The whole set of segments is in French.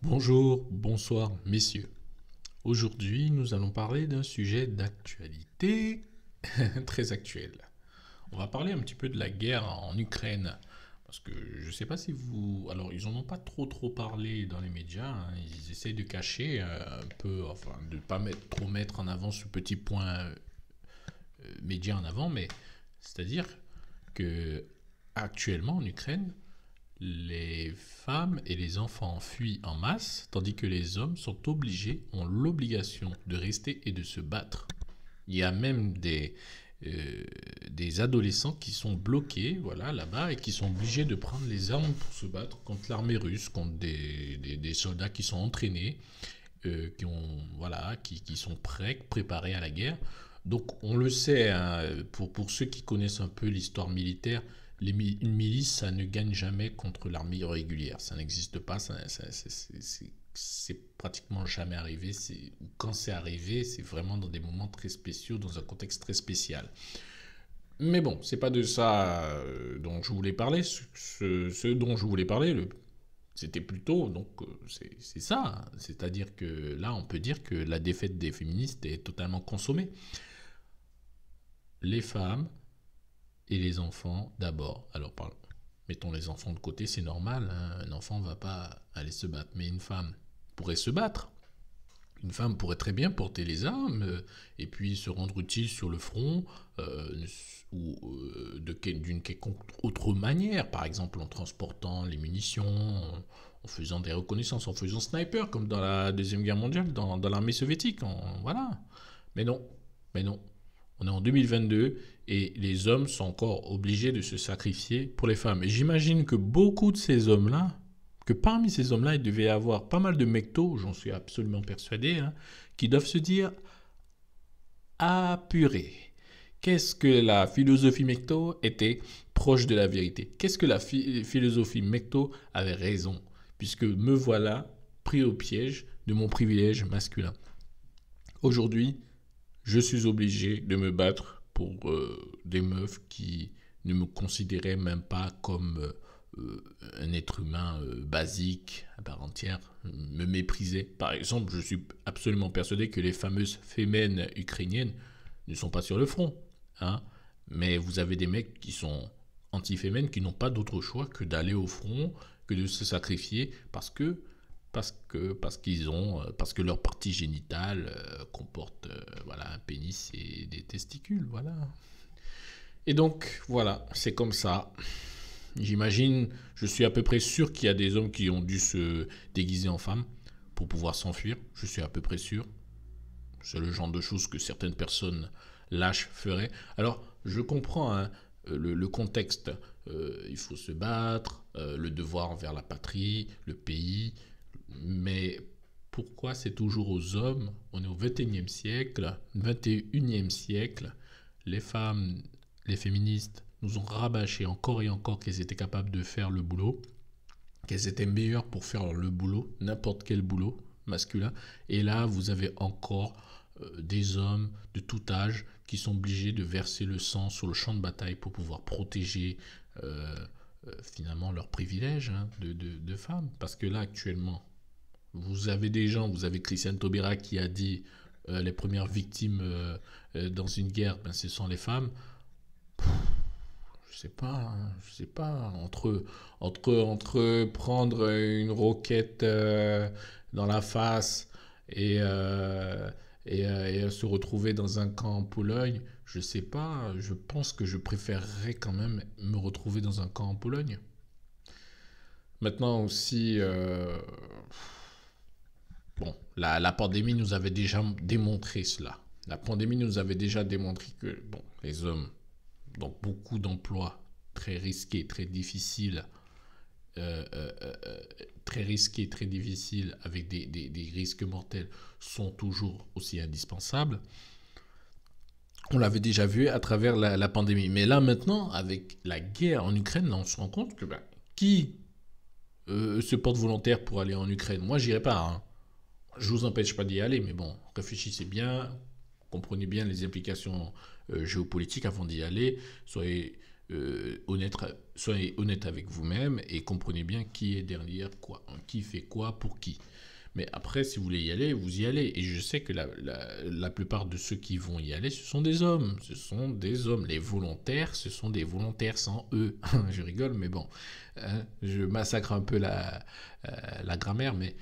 Bonjour, bonsoir, messieurs. Aujourd'hui, nous allons parler d'un sujet d'actualité très actuel. On va parler un petit peu de la guerre en Ukraine. Parce que je ne sais pas si vous... Alors, ils n'en ont pas trop parlé dans les médias, hein. Ils essayent de cacher un peu, enfin, de ne pas trop mettre en avant ce petit point média en avant, mais c'est-à-dire que actuellement en Ukraine, les femmes et les enfants fuient en masse, tandis que les hommes sont obligés, ont l'obligation de rester et de se battre. Il y a même des adolescents qui sont bloqués, voilà, là-bas, et qui sont obligés de prendre les armes pour se battre contre l'armée russe, contre des soldats qui sont entraînés, qui sont prêts, préparés à la guerre. Donc on le sait, hein, pour ceux qui connaissent un peu l'histoire militaire, une milice, ça ne gagne jamais contre l'armée régulière. Ça n'existe pas, c'est pratiquement jamais arrivé. Quand c'est arrivé, c'est vraiment dans des moments très spéciaux, dans un contexte très spécial. Mais bon, c'est pas de ça dont je voulais parler. Ce dont je voulais parler, c'était plutôt, donc c'est ça. C'est-à-dire que là, on peut dire que la défaite des féministes est totalement consommée. Les femmes et les enfants d'abord. Alors, mettons les enfants de côté, c'est normal, hein. Un enfant ne va pas aller se battre, mais une femme pourrait se battre. Une femme pourrait très bien porter les armes et puis se rendre utile sur le front ou d'une quelconque autre manière, par exemple en transportant les munitions, en faisant des reconnaissances, en faisant sniper comme dans la Deuxième Guerre mondiale, dans l'armée soviétique. Voilà. Mais non, mais non. On est en 2022 et les hommes sont encore obligés de se sacrifier pour les femmes. Et j'imagine que beaucoup de ces hommes-là, que parmi ces hommes-là, il devait y avoir pas mal de mectos, j'en suis absolument persuadé, hein, qui doivent se dire ah purée, qu'est-ce que la philosophie mecto était proche de la vérité? Qu'est-ce que la philosophie mecto avait raison? Puisque me voilà pris au piège de mon privilège masculin. Aujourd'hui, je suis obligé de me battre pour des meufs qui ne me considéraient même pas comme un être humain basique à part entière, me méprisaient. Par exemple, je suis absolument persuadé que les fameuses fémènes ukrainiennes ne sont pas sur le front, hein. Mais vous avez des mecs qui sont anti-fémènes qui n'ont pas d'autre choix que d'aller au front, que de se sacrifier parce que leur partie génitale comporte voilà un pénis et des testicules, voilà. Et donc voilà, c'est comme ça. J'imagine, je suis à peu près sûr qu'il y a des hommes qui ont dû se déguiser en femme pour pouvoir s'enfuir. Je suis à peu près sûr. C'est le genre de choses que certaines personnes lâches feraient. Alors, je comprends, hein, le contexte. Il faut se battre, le devoir envers la patrie, le pays. Mais pourquoi c'est toujours aux hommes? On est au 21e siècle, 21e siècle. Les femmes, les féministes nous ont rabâché encore et encore qu'elles étaient capables de faire le boulot, qu'elles étaient meilleures pour faire le boulot, n'importe quel boulot masculin. Et là, vous avez encore des hommes de tout âge qui sont obligés de verser le sang sur le champ de bataille pour pouvoir protéger finalement leurs privilèges, hein, de femmes. Parce que là, actuellement, vous avez des gens, vous avez Christiane Taubira qui a dit les premières victimes dans une guerre, ben, ce sont les femmes. Je sais pas, hein, je sais pas. Entre prendre une roquette dans la face et, et se retrouver dans un camp en Pologne, je sais pas. Je pense que je préférerais quand même me retrouver dans un camp en Pologne. Maintenant aussi, bon, la pandémie nous avait déjà démontré cela. La pandémie nous avait déjà démontré que bon, les hommes, dans beaucoup d'emplois très risqués, euh, euh, euh, très risqués, très difficiles, avec des risques mortels, sont toujours aussi indispensables. On l'avait déjà vu à travers la pandémie. Mais là maintenant, avec la guerre en Ukraine, là, on se rend compte que ben, qui se porte volontaire pour aller en Ukraine? Moi, j'irai pas, hein. Je vous empêche pas d'y aller, mais bon, réfléchissez bien, comprenez bien les implications géopolitiques avant d'y aller. Soyez soyez honnête avec vous-même et comprenez bien qui est derrière quoi, hein, qui fait quoi pour qui. Mais après, si vous voulez y aller, vous y allez. Et je sais que la plupart de ceux qui vont y aller, ce sont des hommes. Ce sont des hommes. Les volontaires, ce sont des volontaires sans eux. Je rigole, mais bon. Hein, je massacre un peu la grammaire, mais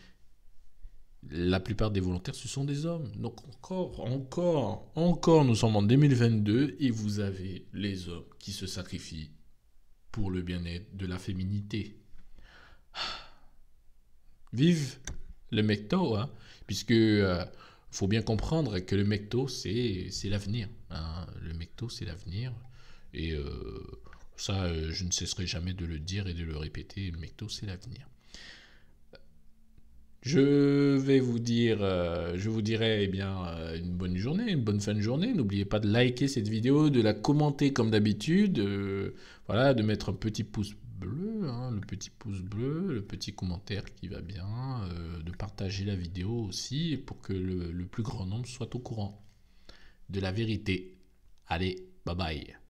la plupart des volontaires, ce sont des hommes. Donc encore, nous sommes en 2022 et vous avez les hommes qui se sacrifient pour le bien-être de la féminité. Vive le mecto, hein, puisque faut bien comprendre que le mecto, c'est l'avenir. Hein. Le mecto, c'est l'avenir. Et ça, je ne cesserai jamais de le dire et de le répéter. Le mecto, c'est l'avenir. Je vous dirai eh bien une bonne journée, une bonne fin de journée. N'oubliez pas de liker cette vidéo, de la commenter comme d'habitude, voilà, de mettre un petit pouce bleu, hein, le petit pouce bleu, le petit commentaire qui va bien, de partager la vidéo aussi pour que le plus grand nombre soit au courant de la vérité. Allez, bye bye.